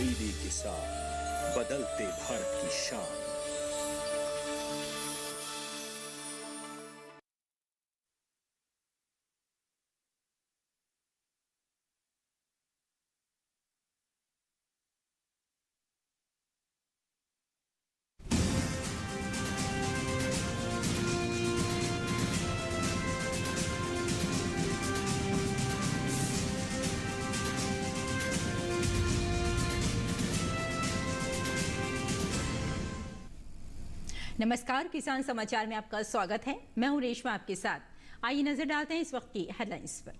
TV किसान, बदलते भारत की शान। नमस्कार, किसान समाचार में आपका स्वागत है। मैं हूं रेशमा आपके साथ। आइए नजर डालते हैं इस वक्त की हेडलाइंस पर।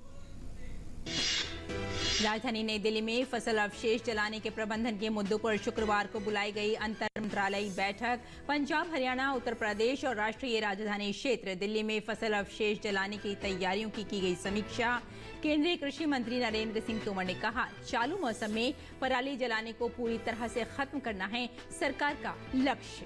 राजधानी नई दिल्ली में फसल अवशेष जलाने के प्रबंधन के मुद्दों पर शुक्रवार को बुलाई गई अंतर मंत्रालयी बैठक। पंजाब, हरियाणा, उत्तर प्रदेश और राष्ट्रीय राजधानी क्षेत्र दिल्ली में फसल अवशेष जलाने की तैयारियों की गई समीक्षा। केंद्रीय कृषि मंत्री नरेंद्र सिंह तोमर ने कहा, चालू मौसम में पराली जलाने को पूरी तरह से खत्म करना है सरकार का लक्ष्य।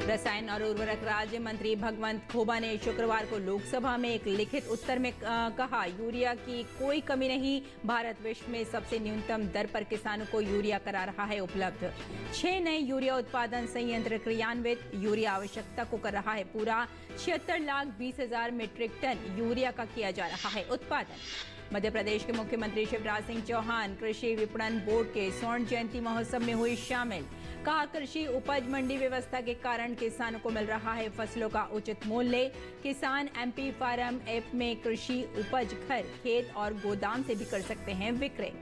रसायन और उर्वरक राज्य मंत्री भगवंत खोबा ने शुक्रवार को लोकसभा में एक लिखित उत्तर में कहा, यूरिया की कोई कमी नहीं। भारत विश्व में सबसे न्यूनतम दर पर किसानों को यूरिया करा रहा है उपलब्ध। 6 नए यूरिया उत्पादन संयंत्र क्रियान्वित। यूरिया आवश्यकता को कर रहा है पूरा। 76,20,000 मीट्रिक टन यूरिया का किया जा रहा है उत्पादन। मध्य प्रदेश के मुख्यमंत्री शिवराज सिंह चौहान कृषि विपणन बोर्ड के स्वर्ण जयंती महोत्सव में हुए शामिल। कहा, कृषि उपज मंडी व्यवस्था के कारण किसानों को मिल रहा है फसलों का उचित मूल्य। किसान एमपी फार्म ऐप में कृषि उपज घर, खेत और गोदाम से भी कर सकते हैं विक्रय।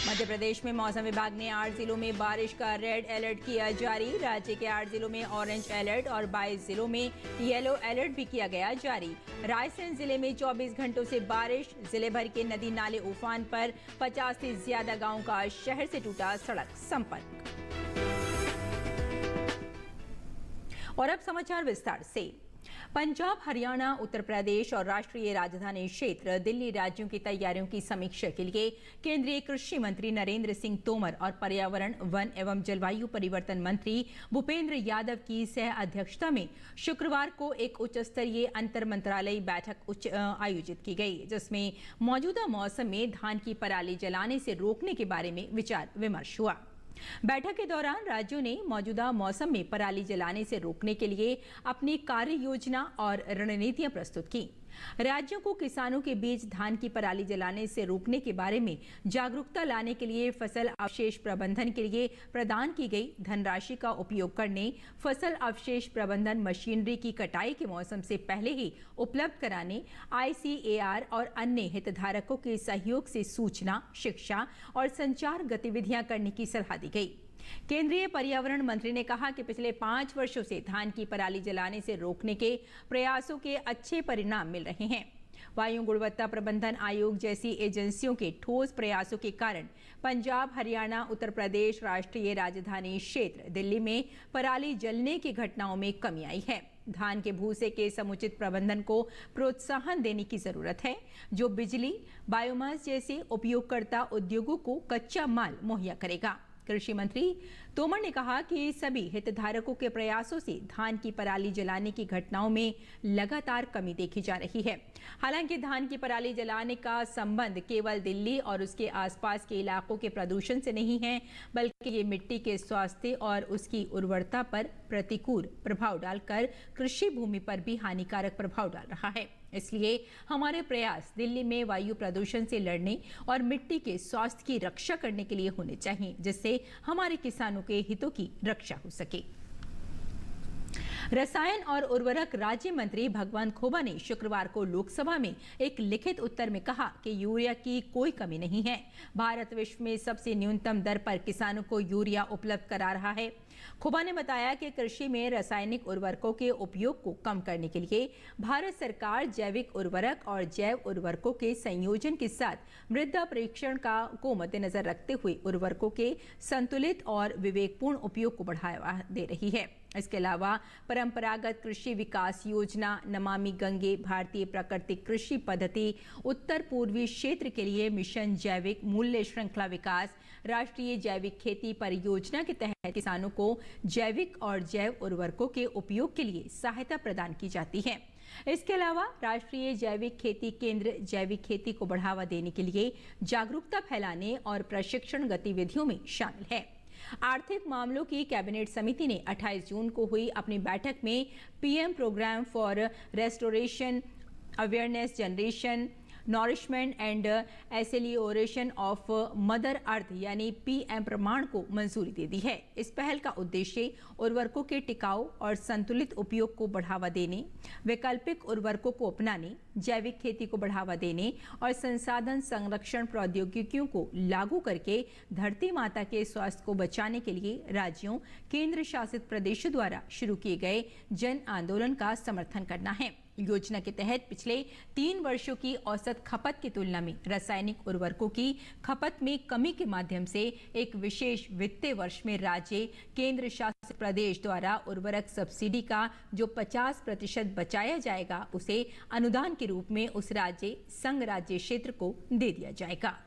मध्य प्रदेश में मौसम विभाग ने 8 जिलों में बारिश का रेड अलर्ट किया जारी। राज्य के 8 जिलों में ऑरेंज अलर्ट और 22 जिलों में येलो अलर्ट भी किया गया जारी। रायसेन जिले में 24 घंटों से बारिश। जिले भर के नदी नाले उफान पर। 50 से ज्यादा गांवों का शहर से टूटा सड़क संपर्क। और अब समाचार विस्तार से। पंजाब, हरियाणा, उत्तर प्रदेश और राष्ट्रीय राजधानी क्षेत्र दिल्ली राज्यों की तैयारियों की समीक्षा के लिए केंद्रीय कृषि मंत्री नरेंद्र सिंह तोमर और पर्यावरण, वन एवं जलवायु परिवर्तन मंत्री भूपेंद्र यादव की सह अध्यक्षता में शुक्रवार को एक उच्च स्तरीय अंतर मंत्रालयी बैठक आयोजित की गई, जिसमें मौजूदा मौसम में धान की पराली जलाने से रोकने के बारे में विचार विमर्श हुआ। बैठक के दौरान राज्यों ने मौजूदा मौसम में पराली जलाने से रोकने के लिए अपनी कार्य योजना और रणनीतियां प्रस्तुत की। राज्यों को किसानों के बीच धान की पराली जलाने से रोकने के बारे में जागरूकता लाने के लिए फसल अवशेष प्रबंधन के लिए प्रदान की गई धनराशि का उपयोग करने, फसल अवशेष प्रबंधन मशीनरी की कटाई के मौसम से पहले ही उपलब्ध कराने, ICAR और अन्य हितधारकों के सहयोग से सूचना, शिक्षा और संचार गतिविधियां करने की सलाह दी गई। केंद्रीय पर्यावरण मंत्री ने कहा कि पिछले 5 वर्षों से धान की पराली जलाने से रोकने के प्रयासों के अच्छे परिणाम मिल रहे हैं। वायु गुणवत्ता प्रबंधन आयोग जैसी एजेंसियों के ठोस प्रयासों के कारण पंजाब, हरियाणा, उत्तर प्रदेश, राष्ट्रीय राजधानी क्षेत्र दिल्ली में पराली जलने की घटनाओं में कमी आई है। धान के भूसे के समुचित प्रबंधन को प्रोत्साहन देने की जरूरत है, जो बिजली, बायोमास जैसे उपयोगकर्ता उद्योगों को कच्चा माल मुहैया करेगा। कृषि मंत्री तोमर ने कहा कि सभी हितधारकों के प्रयासों से धान की पराली जलाने की घटनाओं में लगातार कमी देखी जा रही है। हालांकि धान की पराली जलाने का संबंध केवल दिल्ली और उसके आसपास के इलाकों के प्रदूषण से नहीं है, बल्कि ये मिट्टी के स्वास्थ्य और उसकी उर्वरता पर प्रतिकूल प्रभाव डालकर कृषि भूमि पर भी हानिकारक प्रभाव डाल रहा है। इसलिए हमारे प्रयास दिल्ली में वायु प्रदूषण से लड़ने और मिट्टी के स्वास्थ्य की रक्षा करने के लिए होने चाहिए, जिससे हमारे किसानों के हितों की रक्षा हो सके। रसायन और उर्वरक राज्य मंत्री भगवंत खोबा ने शुक्रवार को लोकसभा में एक लिखित उत्तर में कहा कि यूरिया की कोई कमी नहीं है। भारत विश्व में सबसे न्यूनतम दर पर किसानों को यूरिया उपलब्ध करा रहा है। खोबा ने बताया कि कृषि में रासायनिक उर्वरकों के उपयोग को कम करने के लिए भारत सरकार जैविक उर्वरक और जैव उर्वरकों के संयोजन के साथ मृदा परीक्षण को मद्देनजर रखते हुए उर्वरकों के संतुलित और विवेकपूर्ण उपयोग को बढ़ावा दे रही है। इसके अलावा परंपरागत कृषि विकास योजना, नमामि गंगे, भारतीय प्राकृतिक कृषि पद्धति, उत्तर पूर्वी क्षेत्र के लिए मिशन जैविक मूल्य श्रृंखला विकास, राष्ट्रीय जैविक खेती परियोजना के तहत किसानों को जैविक और जैव उर्वरकों के उपयोग के लिए सहायता प्रदान की जाती है। इसके अलावा राष्ट्रीय जैविक खेती केंद्र जैविक खेती को बढ़ावा देने के लिए जागरूकता फैलाने और प्रशिक्षण गतिविधियों में शामिल है। आर्थिक मामलों की कैबिनेट समिति ने 28 जून को हुई अपनी बैठक में PM programme for restoration awareness generation nourishment and amelioration of mother earth यानी पीएम प्रमाण को मंजूरी दे दी है। इस पहल का उद्देश्य उर्वरकों के टिकाऊ और संतुलित उपयोग को बढ़ावा देने, वैकल्पिक उर्वरकों को अपनाने, जैविक खेती को बढ़ावा देने और संसाधन संरक्षण प्रौद्योगिकियों को लागू करके धरती माता के स्वास्थ्य को बचाने के लिए राज्यों, केंद्र शासित प्रदेशों द्वारा शुरू किए गए जन आंदोलन का समर्थन करना है। योजना के तहत पिछले 3 वर्षों की औसत खपत की तुलना में रासायनिक उर्वरकों की खपत में कमी के माध्यम से एक विशेष वित्तीय वर्ष में राज्य, केंद्र शासित प्रदेश द्वारा उर्वरक सब्सिडी का जो 50% बचाया जाएगा उसे अनुदान के रूप में उस राज्य, संघ राज्य क्षेत्र को दे दिया जाएगा।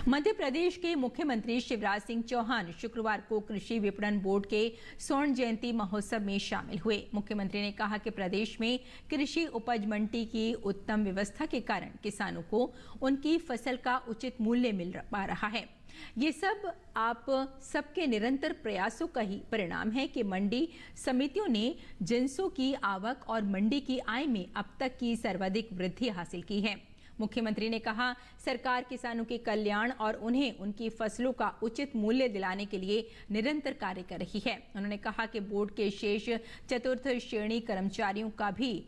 मध्य प्रदेश के मुख्यमंत्री शिवराज सिंह चौहान शुक्रवार को कृषि विपणन बोर्ड के स्वर्ण जयंती महोत्सव में शामिल हुए। मुख्यमंत्री ने कहा कि प्रदेश में कृषि उपज मंडी की उत्तम व्यवस्था के कारण किसानों को उनकी फसल का उचित मूल्य मिल पा रहा है। ये सब आप सबके निरंतर प्रयासों का ही परिणाम है कि मंडी समितियों ने जिंसों की आवक और मंडी की आय में अब तक की सर्वाधिक वृद्धि हासिल की है। मुख्यमंत्री ने कहा, सरकार किसानों के कल्याण और उन्हें उनकी फसलों का उचित मूल्य दिलाने के लिए निरंतर कार्य कर रही है। उन्होंने कहा कि बोर्ड के शेष चतुर्थ श्रेणी कर्मचारियों का भी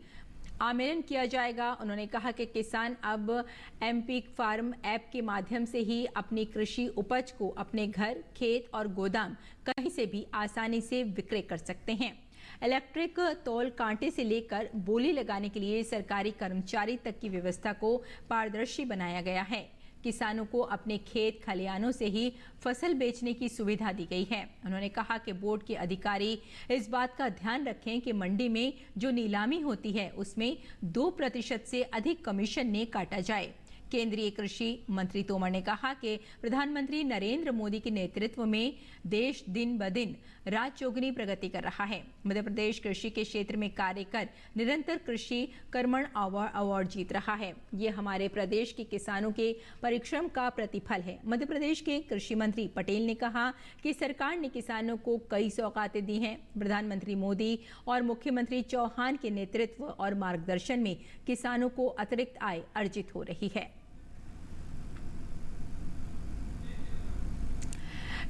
आमेलन किया जाएगा। उन्होंने कहा कि किसान अब एमपी फार्म ऐप के माध्यम से ही अपनी कृषि उपज को अपने घर, खेत और गोदाम कहीं से भी आसानी से विक्रय कर सकते हैं। इलेक्ट्रिक तौल कांटे से लेकर बोली लगाने के लिए सरकारी कर्मचारी तक की व्यवस्था को पारदर्शी बनाया गया है। किसानों को अपने खेत खलिहानों से ही फसल बेचने की सुविधा दी गई है। उन्होंने कहा कि बोर्ड के अधिकारी इस बात का ध्यान रखें कि मंडी में जो नीलामी होती है उसमें 2% से अधिक कमीशन ने काटा जाए। केंद्रीय कृषि मंत्री तोमर ने कहा कि प्रधानमंत्री नरेंद्र मोदी के नेतृत्व में देश दिन ब दिन राजचौगुनी प्रगति कर रहा है। मध्य प्रदेश कृषि के क्षेत्र में कार्य कर निरंतर कृषि कर्मण अवार्ड जीत रहा है। ये हमारे प्रदेश के किसानों के परिश्रम का प्रतिफल है। मध्य प्रदेश के कृषि मंत्री पटेल ने कहा कि सरकार ने किसानों को कई सौगातें दी हैं। प्रधानमंत्री मोदी और मुख्यमंत्री चौहान के नेतृत्व और मार्गदर्शन में किसानों को अतिरिक्त आय अर्जित हो रही है।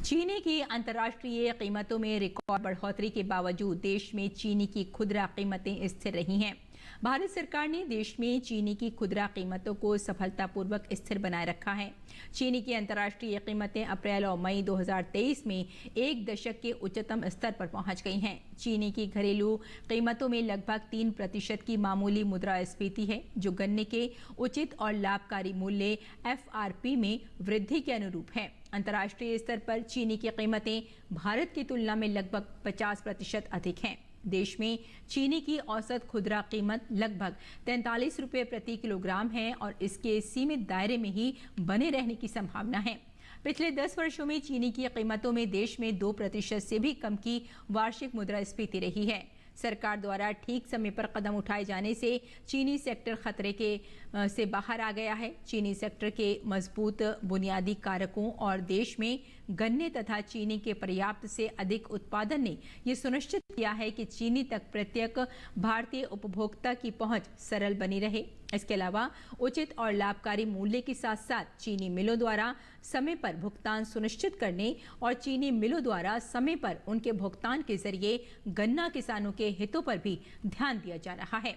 चीनी की अंतर्राष्ट्रीय कीमतों में रिकॉर्ड बढ़ोतरी के बावजूद देश में चीनी की खुदरा कीमतें स्थिर रही हैं। भारत सरकार ने देश में चीनी की खुदरा कीमतों को सफलतापूर्वक स्थिर बनाए रखा है। चीनी की अंतर्राष्ट्रीय कीमतें अप्रैल और मई 2023 में एक दशक के उच्चतम स्तर पर पहुंच गई हैं। चीनी की घरेलू कीमतों में लगभग 3% की मामूली मुद्रास्फीति है, जो गन्ने के उचित और लाभकारी मूल्य FRP में वृद्धि के अनुरूप है। अंतर्राष्ट्रीय स्तर पर चीनी की कीमतें भारत की तुलना में लगभग 50% अधिक हैं। देश में चीनी की औसत खुदरा कीमत लगभग 43 रुपये प्रति किलोग्राम है और इसके सीमित दायरे में ही बने रहने की संभावना है। पिछले 10 वर्षों में चीनी की कीमतों में देश में 2% से भी कम की वार्षिक मुद्रास्फीति रही है। सरकार द्वारा ठीक समय पर कदम उठाए जाने से चीनी सेक्टर खतरे से बाहर आ गया है। चीनी सेक्टर के मजबूत बुनियादी कारकों और देश में गन्ने तथा चीनी के पर्याप्त से अधिक उत्पादन ने यह सुनिश्चित किया है कि चीनी तक प्रत्येक भारतीय उपभोक्ता की पहुंच सरल बनी रहे। इसके अलावा उचित और लाभकारी मूल्य के साथ साथ चीनी मिलों द्वारा समय पर भुगतान सुनिश्चित करने और चीनी मिलों द्वारा समय पर उनके भुगतान के जरिए गन्ना किसानों के हितों पर भी ध्यान दिया जा रहा है।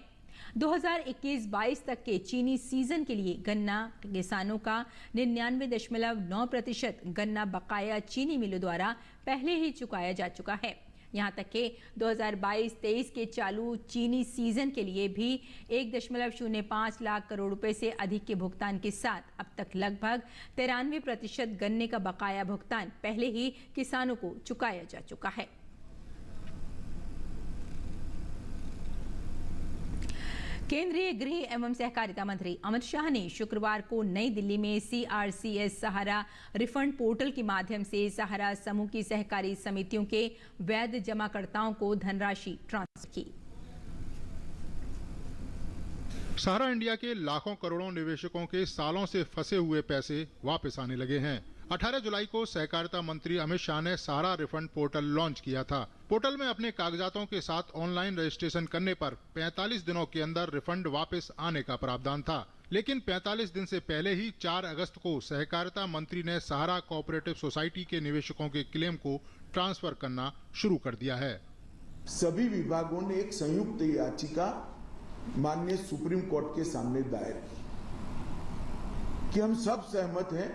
2021-22 तक के चीनी सीजन के लिए गन्ना किसानों का 99.9% गन्ना बकाया चीनी मिलों द्वारा पहले ही चुकाया जा चुका है। यहाँ तक कि 2022-23 के चालू चीनी सीजन के लिए भी 1.05 लाख करोड़ रुपए से अधिक के भुगतान के साथ अब तक लगभग 93% गन्ने का बकाया भुगतान पहले ही किसानों को चुकाया जा चुका है। केंद्रीय गृह एवं सहकारिता मंत्री अमित शाह ने शुक्रवार को नई दिल्ली में CRCS सहारा रिफंड पोर्टल के माध्यम से सहारा समूह की सहकारी समितियों के वैध जमाकर्ताओं को धनराशि ट्रांसफर की। सहारा इंडिया के लाखों करोड़ों निवेशकों के सालों से फंसे हुए पैसे वापस आने लगे हैं। 18 जुलाई को सहकारिता मंत्री अमित शाह ने सहारा रिफंड पोर्टल लॉन्च किया था। पोर्टल में अपने कागजातों के साथ ऑनलाइन रजिस्ट्रेशन करने पर 45 दिनों के अंदर रिफंड वापस आने का प्रावधान था, लेकिन 45 दिन से पहले ही 4 अगस्त को सहकारिता मंत्री ने सहारा कोऑपरेटिव सोसाइटी के निवेशकों के क्लेम को ट्रांसफर करना शुरू कर दिया है। सभी विभागों ने एक संयुक्त याचिका माननीय सुप्रीम कोर्ट के सामने दायर की कि हम सब सहमत हैं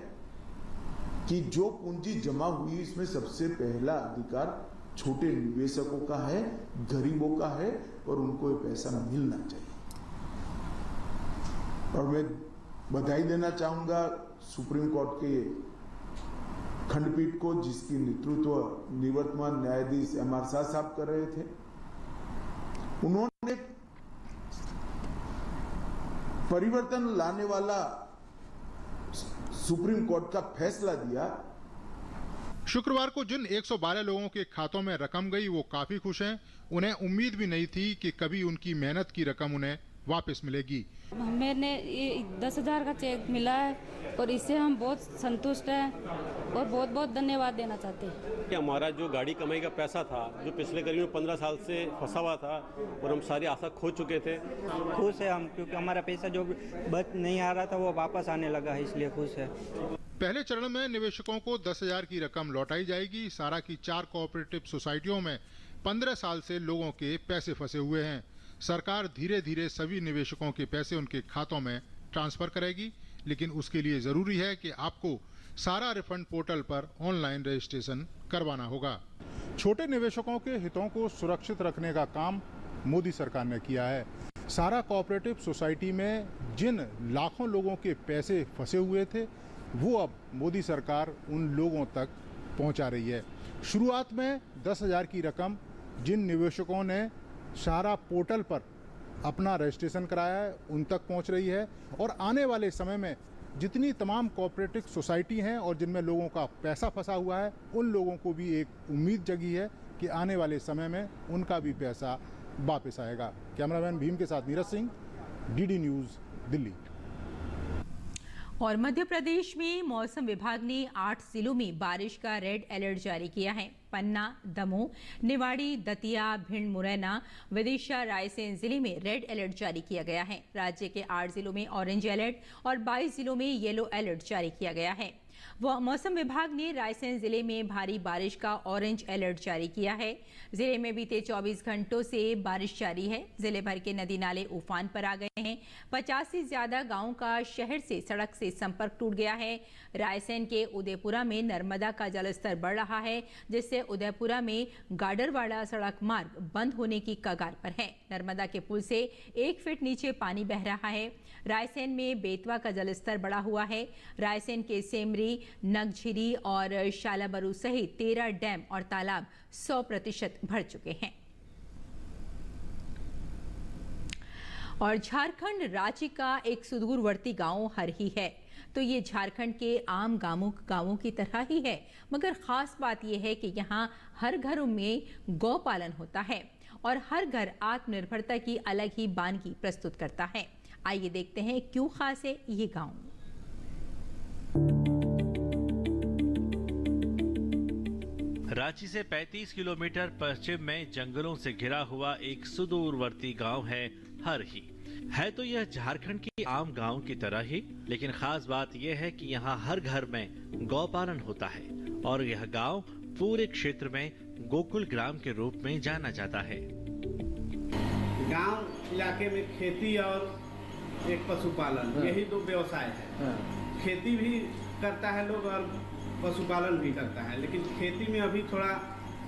कि जो पूंजी जमा हुई इसमें सबसे पहला अधिकार छोटे निवेशकों का है, गरीबों का है और उनको ये पैसा मिलना चाहिए। और मैं बधाई देना चाहूंगा सुप्रीम कोर्ट के खंडपीठ को, जिसकी नेतृत्व निवर्तमान न्यायाधीश MR शाह साहब कर रहे थे। उन्होंने परिवर्तन लाने वाला सुप्रीम कोर्ट का फैसला दिया। शुक्रवार को जिन 112 लोगों के खातों में रकम गई वो काफी खुश हैं। उन्हें उम्मीद भी नहीं थी कि कभी उनकी मेहनत की रकम उन्हें वापस मिलेगी। मैंने 10,000 का चेक मिला है और इससे हम बहुत संतुष्ट हैं और बहुत बहुत धन्यवाद देना चाहते हैं। हमारा जो गाड़ी कमाई का पैसा था, जो पिछले करीब 15 साल से फंसा हुआ था और हम सारी आशा खो चुके थे, खुश है हम, क्योंकि हमारा पैसा जो बच नहीं आ रहा था वो वापस आने लगा है, इसलिए खुश है। पहले चरण में निवेशकों को 10,000 की रकम लौटाई जाएगी। सहारा की 4 कोऑपरेटिव सोसाइटियों में 15 साल से लोगों के पैसे फंसे हुए हैं। सरकार धीरे धीरे सभी निवेशकों के पैसे उनके खातों में ट्रांसफर करेगी, लेकिन उसके लिए जरूरी है कि आपको सहारा रिफंड पोर्टल पर ऑनलाइन रजिस्ट्रेशन करवाना होगा। छोटे निवेशकों के हितों को सुरक्षित रखने का काम मोदी सरकार ने किया है। सहारा कोऑपरेटिव सोसाइटी में जिन लाखों लोगों के पैसे फंसे हुए थे वो अब मोदी सरकार उन लोगों तक पहुंचा रही है। शुरुआत में 10,000 की रकम जिन निवेशकों ने सहारा पोर्टल पर अपना रजिस्ट्रेशन कराया है उन तक पहुंच रही है, और आने वाले समय में जितनी तमाम कोऑपरेटिव सोसाइटी हैं और जिनमें लोगों का पैसा फंसा हुआ है उन लोगों को भी एक उम्मीद जगी है कि आने वाले समय में उनका भी पैसा वापस आएगा। कैमरामैन भीम के साथ नीरज सिंह, DD न्यूज़, दिल्ली। और मध्य प्रदेश में मौसम विभाग ने 8 जिलों में बारिश का रेड अलर्ट जारी किया है। पन्ना, दमोह, निवाड़ी, दतिया, भिंड, मुरैना, विदिशा, रायसेन जिले में रेड अलर्ट जारी किया गया है। राज्य के 8 जिलों में ऑरेंज अलर्ट और 22 जिलों में येलो अलर्ट जारी किया गया है। मौसम विभाग ने रायसेन जिले में भारी बारिश का ऑरेंज अलर्ट जारी किया है। जिले में बीते 24 घंटों से बारिश जारी है। जिले भर के नदी नाले उफान पर आ गए हैं। 50 से ज्यादा गांवों का शहर से सड़क से संपर्क टूट गया है। रायसेन के उदयपुरा में नर्मदा का जलस्तर बढ़ रहा है, जिससे उदयपुरा में गाडरवाड़ा सड़क मार्ग बंद होने की कगार पर है। नर्मदा के पुल से 1 फीट नीचे पानी बह रहा है। रायसेन में बेतवा का जलस्तर बढ़ा हुआ है। रायसेन के सेमरी, नगझिरी और शालाबरू सहित 13 डैम और तालाब 100% भर चुके हैं। और झारखंड राज्य का एक सुदूरवर्ती गांव हरही है। तो ये झारखंड के आम गांवों की तरह ही है, मगर खास बात यह है कि यहाँ हर घरों में गौ पालन होता है और हर घर आत्मनिर्भरता की अलग ही वानगी प्रस्तुत करता है। आइए देखते हैं क्यों खास है ये गांव। रांची से 35 किलोमीटर पश्चिम में जंगलों से घिरा हुआ एक सुदूरवर्ती गांव है हरही। है तो यह झारखंड की आम गांव की तरह ही, लेकिन खास बात यह है कि यहाँ हर घर में गौपालन होता है और यह गांव पूरे क्षेत्र में गोकुल ग्राम के रूप में जाना जाता है। गांव इलाके में खेती और एक पशुपालन, यही 2 व्यवसाय है। खेती भी करता है लोग और पशुपालन भी करता है, लेकिन खेती में अभी थोड़ा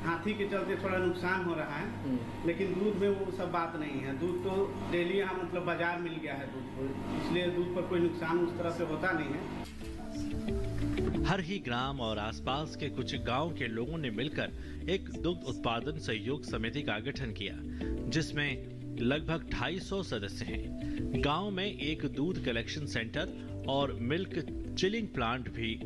हाथी के चलते थोड़ा नुकसान हो रहा है, लेकिन दूध में वो सब बात नहीं है। दूध तो डेली यहाँ मतलब बाजार मिल गया है दूध को, इसलिए दूध पर कोई नुकसान उस तरह से होता नहीं है। हरही ग्राम और आसपास के कुछ गांव के लोगों ने मिलकर एक दुग्ध उत्पादन सहयोग समिति का गठन किया, जिसमें लगभग 250 सदस्य हैं। गांव में एक दूध कलेक्शन सेंटर और मिल्क चिलिंग प्लांट भी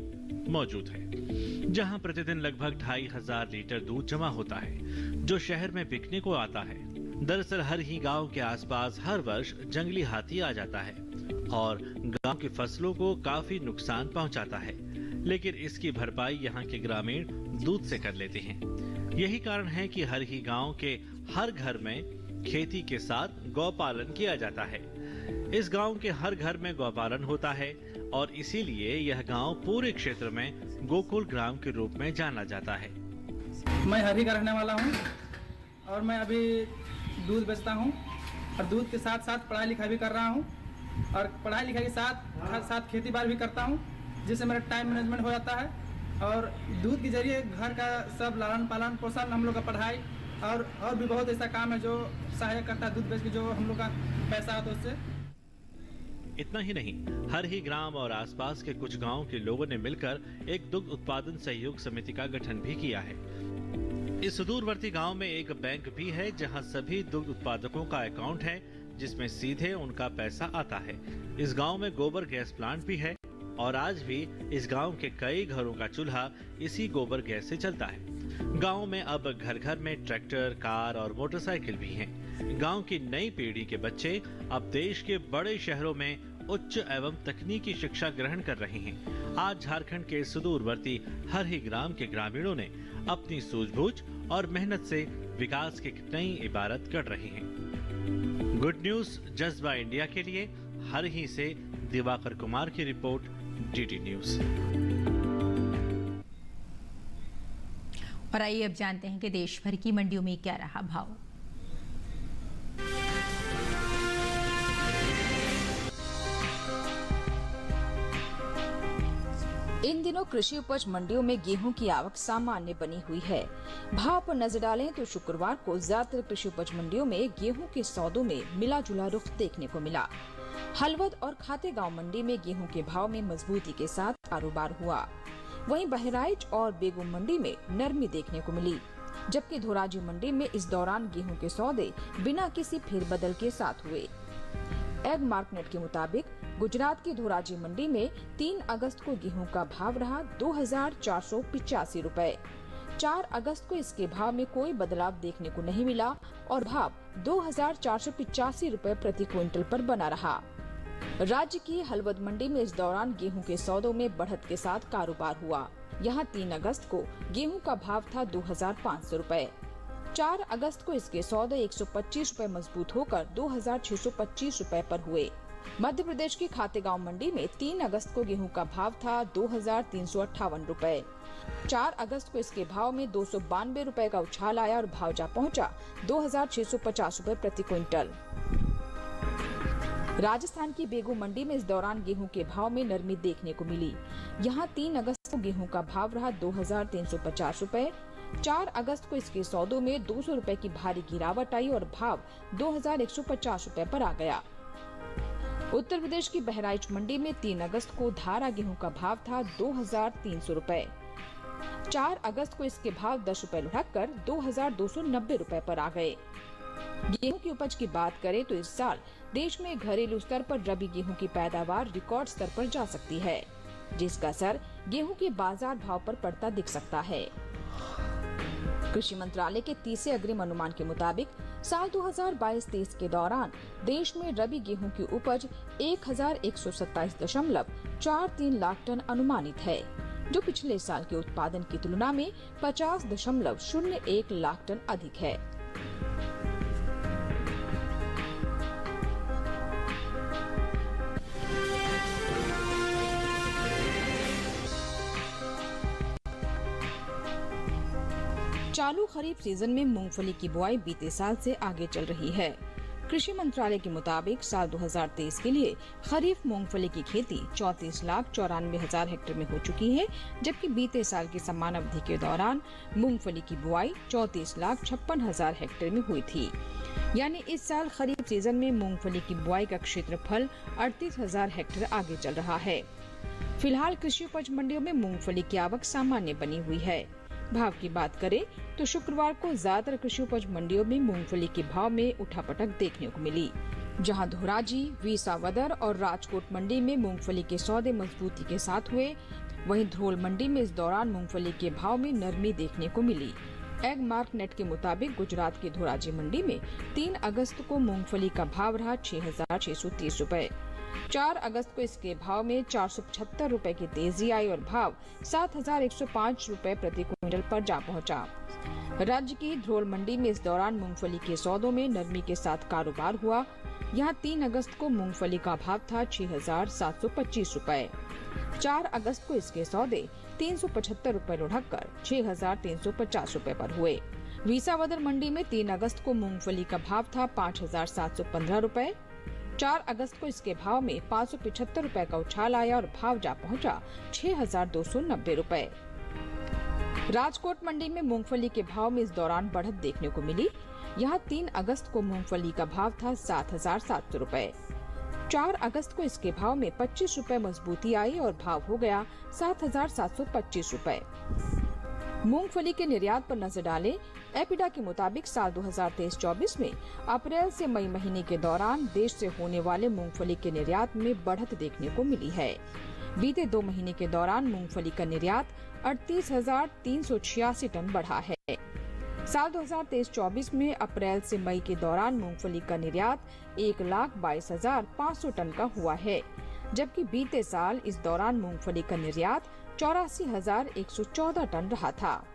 मौजूद है, जहां प्रतिदिन लगभग 2500 लीटर दूध जमा होता है, जो शहर में बिकने को आता है। दरअसल हरही गांव के आसपास हर वर्ष जंगली हाथी आ जाता है और गांव की फसलों को काफी नुकसान पहुंचाता है, लेकिन इसकी भरपाई यहां के ग्रामीण दूध से कर लेते हैं। यही कारण है कि हरही गांव के हर घर में खेती के साथ गौपालन किया जाता है। इस गांव के हर घर में गौपालन होता है और इसीलिए यह गांव पूरे क्षेत्र में गोकुल ग्राम के रूप में जाना जाता है। मैं हरही का रहने वाला हूं और मैं अभी दूध बेचता हूं और दूध के साथ साथ पढ़ाई लिखाई भी कर रहा हूं और पढ़ाई लिखाई के साथ खेती बाड़ी भी करता हूं, जिससे मेरा टाइम मैनेजमेंट हो जाता है और दूध के जरिए घर का सब लालन पालन पोषण, हम लोग का पढ़ाई और भी बहुत ऐसा काम है जो सहायक करता है दूध बेच के, जो हम लोग का पैसा आता है उससे। इतना ही नहीं, हरही ग्राम और आसपास के कुछ गांव के लोगों ने मिलकर एक दुग्ध उत्पादन सहयोग समिति का गठन भी किया है। इस सुदूरवर्ती गांव में एक बैंक भी है, जहां सभी दुग्ध उत्पादकों का अकाउंट है, जिसमें सीधे उनका पैसा आता है। इस गांव में गोबर गैस प्लांट भी है और आज भी इस गांव के कई घरों का चूल्हा इसी गोबर गैस से चलता है। गांव में अब घर घर में ट्रैक्टर, कार और मोटरसाइकिल भी हैं। गांव की नई पीढ़ी के बच्चे अब देश के बड़े शहरों में उच्च एवं तकनीकी शिक्षा ग्रहण कर रहे हैं। आज झारखंड के सुदूरवर्ती हरही ग्राम के ग्रामीणों ने अपनी सूझबूझ और मेहनत से विकास की नई इबारत गढ़ रहे हैं। गुड न्यूज जज्बा इंडिया के लिए हरही से दिवाकर कुमार की रिपोर्ट, डीडी न्यूज। और आइए अब जानते हैं कि देश भर की मंडियों में क्या रहा भाव। इन दिनों कृषि उपज मंडियों में गेहूं की आवक सामान्य बनी हुई है। भाव पर नजर डालें तो शुक्रवार को ज्यादातर कृषि उपज मंडियों में गेहूं के सौदों में मिला जुला रुख देखने को मिला। हलवद और खातेगांव मंडी में गेहूं के भाव में मजबूती के साथ कारोबार हुआ। वहीं बहराइच और बेगूं मंडी में नरमी देखने को मिली, जबकि धोराजी मंडी में इस दौरान गेहूं के सौदे बिना किसी फेरबदल के साथ हुए। एग मार्केट के मुताबिक गुजरात की धोराजी मंडी में 3 अगस्त को गेहूं का भाव रहा 2485 रुपए। 4 अगस्त को इसके भाव में कोई बदलाव देखने को नहीं मिला और भाव 2485 रुपए प्रति क्विंटल पर बना रहा। राज्य की हलवद मंडी में इस दौरान गेहूं के सौदों में बढ़त के साथ कारोबार हुआ। यहां 3 अगस्त को गेहूं का भाव था 2500 रुपए। 4 अगस्त को इसके सौदे 125 रुपए मजबूत होकर 2625 रुपए पर हुए। मध्य प्रदेश की खातेगांव मंडी में 3 अगस्त को गेहूं का भाव था 2358 रुपए। 4 अगस्त को इसके भाव में 292 रुपए का उछाल आया और भाव जा पहुंचा 2650 रुपए प्रति क्विंटल। राजस्थान की बेगू मंडी में इस दौरान गेहूं के भाव में नरमी देखने को मिली। यहां 3 अगस्त को गेहूं का भाव रहा 2350 रुपए। 4 अगस्त को इसके सौदों में 200 रुपए की भारी गिरावट आई और भाव 2150 रुपए पर आ गया। उत्तर प्रदेश की बहराइच मंडी में 3 अगस्त को धारा गेहूं का भाव था 2300 रुपए। 4 अगस्त को इसके भाव 10 रुपए लुढ़ककर 2290 रुपए पर आ गए। गेहूं की उपज की बात करें तो इस साल देश में घरेलू स्तर पर रबी गेहूं की पैदावार रिकॉर्ड स्तर पर जा सकती है, जिसका असर गेहूं के बाजार भाव पर पड़ता दिख सकता है। कृषि मंत्रालय के तीसरे अग्रिम अनुमान के मुताबिक साल 2022-23 के दौरान देश में रबी गेहूं की उपज 1127.43 लाख टन अनुमानित है, जो पिछले साल के उत्पादन की तुलना में 50.01 लाख टन अधिक है। चालू खरीफ सीजन में मूंगफली की बुआई बीते साल से आगे चल रही है। कृषि मंत्रालय के मुताबिक साल 2023 के लिए खरीफ मूंगफली की खेती 34,94,000 हेक्टेयर में हो चुकी है, जबकि बीते साल की समान अवधि के दौरान मूंगफली की बुआई 34,56,000 हेक्टेयर में हुई थी। यानी इस साल खरीफ सीजन में मूंगफली की बुआई का क्षेत्रफल 38,000 हेक्टेयर आगे चल रहा है। फिलहाल कृषि उपज मंडियों में मूंगफली की आवक सामान्य बनी हुई है। भाव की बात करें तो शुक्रवार को ज्यादातर कृषि उपज मंडियों में मूंगफली के भाव में उठापटक देखने को मिली। जहां धोराजी, विसावदर और राजकोट मंडी में मूंगफली के सौदे मजबूती के साथ हुए, वहीं धरोल मंडी में इस दौरान मूंगफली के भाव में नरमी देखने को मिली। एग मार्क नेट के मुताबिक गुजरात की धोराजी मंडी में 3 अगस्त को मूंगफली का भाव रहा 6,630 रूपए। 4 अगस्त को इसके भाव में 475 रूपए की तेजी आई और भाव 7,105 रूपए प्रति क्विंटल पर जा पहुंचा। राज्य की धरोल मंडी में इस दौरान मूंगफली के सौदों में नरमी के साथ कारोबार हुआ। यहां 3 अगस्त को मूंगफली का भाव था 6,725 रूपए। 4 अगस्त को इसके सौदे 375 रूपए लुढ़ककर 6,350 रूपए पर हुए। विसावदर मंडी में 3 अगस्त को मूंगफली का भाव था 5,715 रूपए। 4 अगस्त को इसके भाव में 575 रूपए का उछाल आया और भाव जा पहुंचा 6,290 रूपए। राजकोट मंडी में मूंगफली के भाव में इस दौरान बढ़त देखने को मिली। यहाँ 3 अगस्त को मूंगफली का भाव था 7,700 रूपए। 4 अगस्त को इसके भाव में 25 रूपए मजबूती आई और भाव हो गया 7,725 रूपए। मूंगफली के निर्यात पर नजर डालें। एपिडा के मुताबिक साल 2023-24 में अप्रैल से मई महीने के दौरान देश से होने वाले मूंगफली के निर्यात में बढ़त देखने को मिली है। बीते 2 महीने के दौरान मूंगफली का निर्यात 38,386 टन बढ़ा है। साल 2023-24 में अप्रैल से मई के दौरान मूंगफली का निर्यात 1,22,500 टन का हुआ है, जबकि बीते साल इस दौरान मूंगफली का निर्यात 84,114 टन रहा था।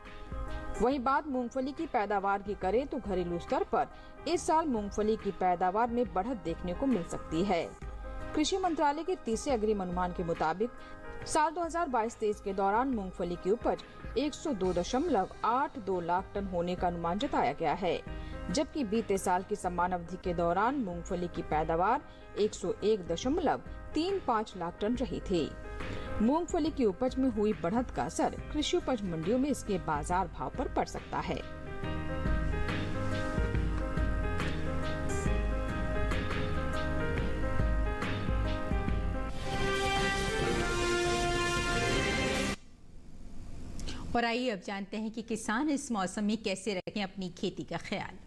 वहीं बात मूंगफली की पैदावार की करें तो घरेलू स्तर पर इस साल मूंगफली की पैदावार में बढ़त देखने को मिल सकती है। कृषि मंत्रालय के तीसरे अग्रिम अनुमान के मुताबिक साल 2022-23 के दौरान मूंगफली की उपज 102.82 लाख टन होने का अनुमान जताया गया है, जबकि बीते साल की समान अवधि के दौरान मूंगफली की पैदावार 101.35 लाख टन रही थी। मूंगफली की उपज में हुई बढ़त का असर कृषि उपज मंडियों में इसके बाजार भाव पर पड़ सकता है। और आइए अब जानते हैं कि किसान इस मौसम में कैसे रखें अपनी खेती का ख्याल।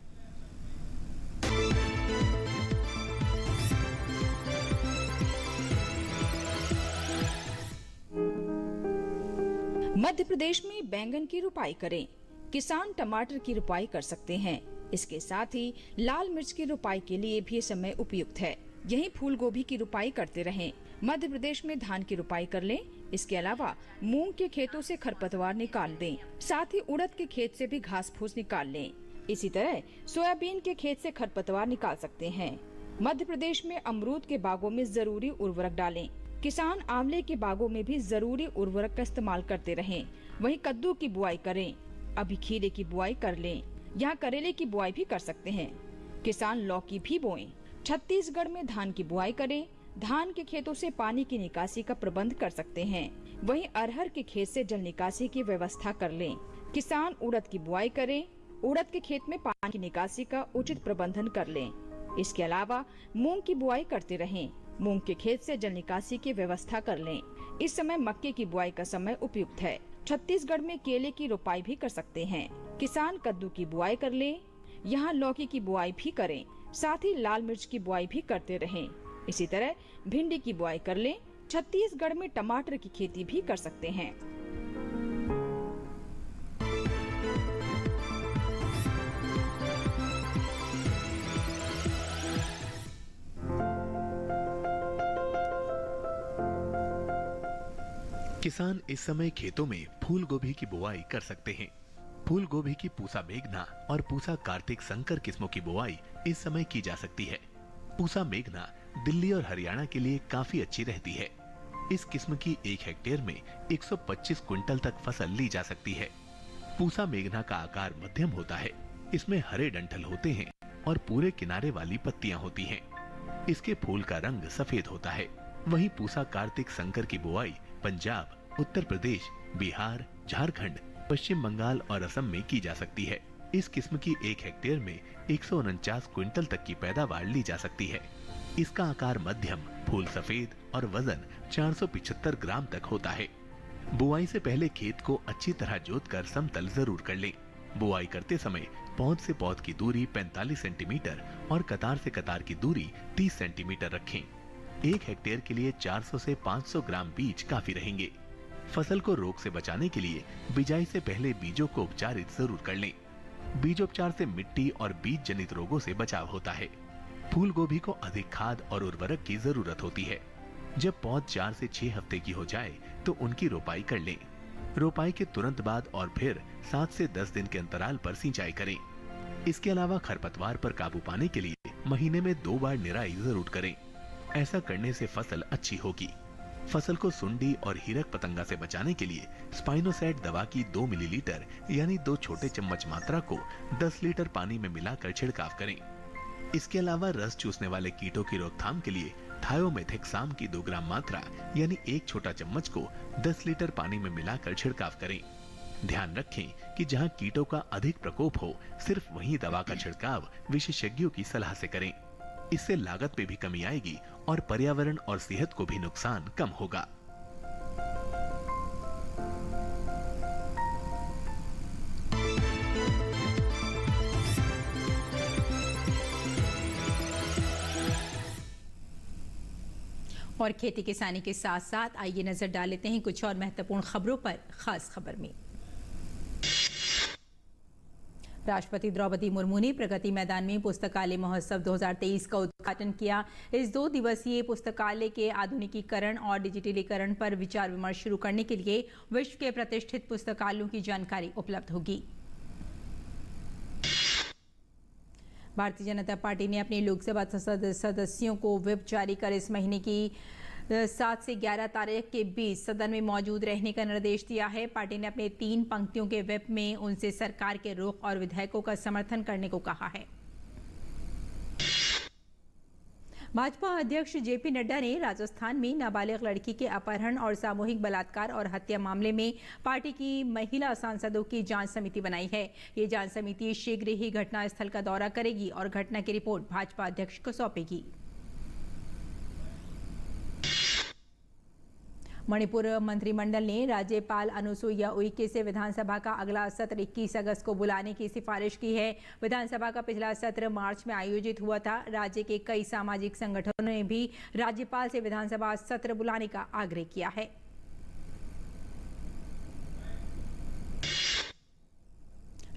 मध्य प्रदेश में बैंगन की रुपाई करें। किसान टमाटर की रुपाई कर सकते हैं। इसके साथ ही लाल मिर्च की रुपाई के लिए भी समय उपयुक्त है। यहीं फूल गोभी की रुपाई करते रहें। मध्य प्रदेश में धान की रुपाई कर लें। इसके अलावा मूंग के खेतों से खरपतवार निकाल दें। साथ ही उड़द के खेत से भी घास फूस निकाल लें। इसी तरह सोयाबीन के खेत से खरपतवार निकाल सकते हैं। मध्य प्रदेश में अमरूद के बागों में जरूरी उर्वरक डालें। किसान आंवले के बागों में भी जरूरी उर्वरक का इस्तेमाल करते रहें। वहीं कद्दू की बुआई करें। अभी खीरे की बुआई कर लें। यहाँ करेले की बुआई भी कर सकते हैं। किसान लौकी भी बोएं। छत्तीसगढ़ में धान की बुआई करें। धान के खेतों से पानी की निकासी का प्रबंध कर सकते हैं। वहीं अरहर के खेत से जल निकासी की व्यवस्था कर लें। किसान उड़द की बुआई करें। उड़द के खेत में पानी की निकासी का उचित प्रबंधन कर लें। इसके अलावा मूंग की बुआई करते रहें। मूंग के खेत से जल निकासी की व्यवस्था कर लें। इस समय मक्के की बुआई का समय उपयुक्त है। छत्तीसगढ़ में केले की रोपाई भी कर सकते हैं। किसान कद्दू की बुआई कर लें। यहाँ लौकी की बुआई भी करें। साथ ही लाल मिर्च की बुआई भी करते रहें। इसी तरह भिंडी की बुआई कर लें। छत्तीसगढ़ में टमाटर की खेती भी कर सकते हैं। किसान इस समय खेतों में फूल गोभी की बुआई कर सकते हैं। फूल गोभी की पूसा मेघना और पूसा कार्तिक संकर किस्मों की बुआई इस समय की जा सकती है। पूसा मेघना दिल्ली और हरियाणा के लिए काफी अच्छी रहती है। इस किस्म की 1 हेक्टेयर में 125 क्विंटल तक फसल ली जा सकती है। पूसा मेघना का आकार मध्यम होता है। इसमें हरे डंठल होते हैं और पूरे किनारे वाली पत्तियां होती हैं। इसके फूल का रंग सफेद होता है। वहीं पूसा कार्तिक संकर की बुआई पंजाब, उत्तर प्रदेश, बिहार, झारखंड, पश्चिम बंगाल और असम में की जा सकती है। इस किस्म की 1 हेक्टेयर में 149 क्विंटल तक की पैदावार ली जा सकती है। इसका आकार मध्यम, फूल सफेद और वजन 475 ग्राम तक होता है। बुआई से पहले खेत को अच्छी तरह जोतकर समतल जरूर कर लें। बुआई करते समय पौध से पौध की दूरी 45 सेंटीमीटर और कतार से कतार की दूरी 30 सेंटीमीटर रखें। 1 हेक्टेयर के लिए 400 से 500 ग्राम बीज काफी रहेंगे। फसल को रोग से बचाने के लिए बिजाई से पहले बीजों को उपचारित जरूर कर लें। बीजोपचार से मिट्टी और बीज जनित रोगों से बचाव होता है। फूल गोभी को अधिक खाद और उर्वरक की जरूरत होती है। जब पौध 4 से 6 हफ्ते की हो जाए तो उनकी रोपाई कर लें। रोपाई के तुरंत बाद और फिर 7 से 10 दिन के अंतराल पर सिंचाई करें। इसके अलावा खरपतवार पर काबू पाने के लिए महीने में 2 बार निराई जरूर करें। ऐसा करने से फसल अच्छी होगी। फसल को सुंडी और हीरक पतंगा से बचाने के लिए स्पाइनोसैट दवा की 2 मिलीलीटर यानी 2 छोटे चम्मच मात्रा को 10 लीटर पानी में मिलाकर छिड़काव करें। इसके अलावा रस चूसने वाले कीटों की रोकथाम के लिए थायोमेथेक्साम की 2 ग्राम मात्रा यानी 1 छोटा चम्मच को 10 लीटर पानी में मिलाकर छिड़काव करें। ध्यान रखें कि जहां कीटों का अधिक प्रकोप हो, सिर्फ वहीं दवा का छिड़काव विशेषज्ञों की सलाह से करें। इससे लागत में भी कमी आएगी और पर्यावरण और सेहत को भी नुकसान कम होगा। और खेती किसानी के साथ साथ आइए नजर डाल लेते हैं कुछ और महत्वपूर्ण खबरों पर। खास खबर में राष्ट्रपति द्रौपदी मुर्मू ने प्रगति मैदान में पुस्तकालय महोत्सव 2023 का उद्घाटन किया। इस 2 दिवसीय पुस्तकालय के आधुनिकीकरण और डिजिटलीकरण पर विचार विमर्श शुरू करने के लिए विश्व के प्रतिष्ठित पुस्तकालयों की जानकारी उपलब्ध होगी। भारतीय जनता पार्टी ने अपने लोकसभा सदस्यों को व्हिप जारी कर इस महीने की 7 से 11 तारीख के बीच सदन में मौजूद रहने का निर्देश दिया है। पार्टी ने अपने 3 पंक्तियों के व्हिप में उनसे सरकार के रुख और विधेयकों का समर्थन करने को कहा है। भाजपा अध्यक्ष जेपी नड्डा ने राजस्थान में नाबालिग लड़की के अपहरण और सामूहिक बलात्कार और हत्या मामले में पार्टी की महिला सांसदों की जांच समिति बनाई है। ये जांच समिति शीघ्र ही घटनास्थल का दौरा करेगी और घटना की रिपोर्ट भाजपा अध्यक्ष को सौंपेगी। मणिपुर मंत्रिमंडल ने राज्यपाल अनुसुईया उइके से विधानसभा का अगला सत्र 21 अगस्त को बुलाने की सिफारिश की है। विधानसभा का पिछला सत्र मार्च में आयोजित हुआ था। राज्य के कई सामाजिक संगठनों ने भी राज्यपाल से विधानसभा सत्र बुलाने का आग्रह किया है।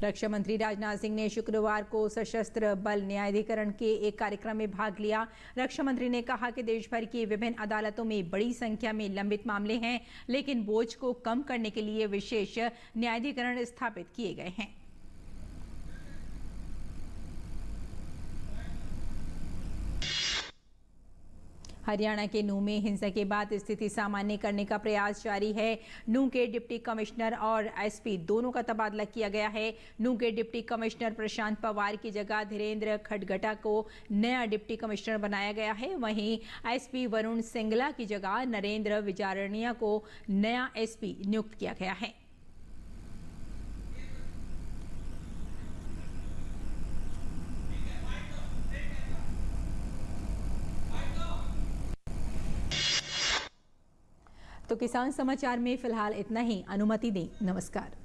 रक्षा मंत्री राजनाथ सिंह ने शुक्रवार को सशस्त्र बल न्यायाधिकरण के एक कार्यक्रम में भाग लिया। रक्षा मंत्री ने कहा कि देश भर की विभिन्न अदालतों में बड़ी संख्या में लंबित मामले हैं, लेकिन बोझ को कम करने के लिए विशेष न्यायाधिकरण स्थापित किए गए हैं। हरियाणा के नूंह में हिंसा के बाद स्थिति सामान्य करने का प्रयास जारी है। नूंह के डिप्टी कमिश्नर और एसपी दोनों का तबादला किया गया है। नूंह के डिप्टी कमिश्नर प्रशांत पवार की जगह धीरेन्द्र खडगटा को नया डिप्टी कमिश्नर बनाया गया है। वहीं एसपी वरुण सिंगला की जगह नरेंद्र विजारणिया को नया एसपी नियुक्त किया गया है। तो किसान समाचार में फिलहाल इतना ही। अनुमति दें। नमस्कार।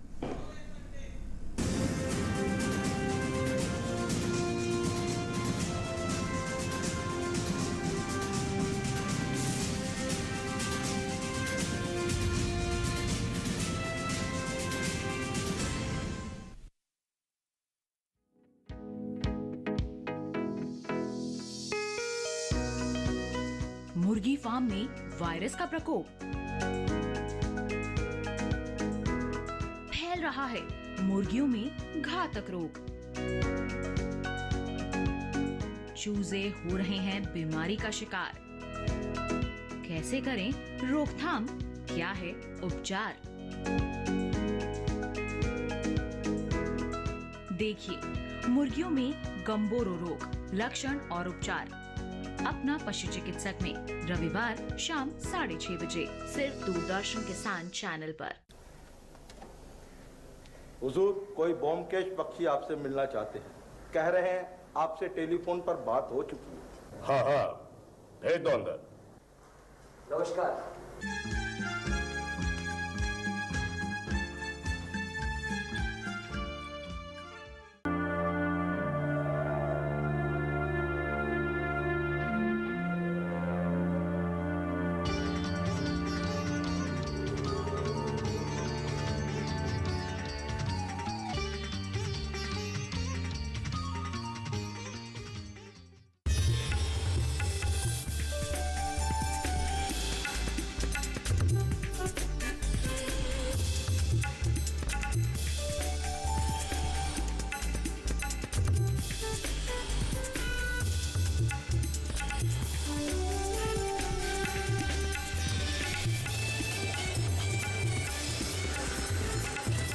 मुर्गी फार्म में वायरस का प्रकोप फैल रहा है। मुर्गियों में घातक रोग, चूजे हो रहे हैं बीमारी का शिकार। कैसे करें रोकथाम? क्या है उपचार? देखिए मुर्गियों में गंबोरो रोग, लक्षण और उपचार अपना पशु चिकित्सक में रविवार शाम 6:30 बजे सिर्फ दूरदर्शन किसान चैनल पर। हुजूर, कोई बोमकेश पक्षी आपसे मिलना चाहते हैं। कह रहे हैं आपसे टेलीफोन पर बात हो चुकी है। हाँ, भेज दो अंदर। नमस्कार।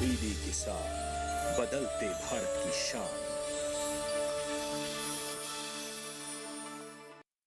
ईडी के साथ बदलते भारत की शान।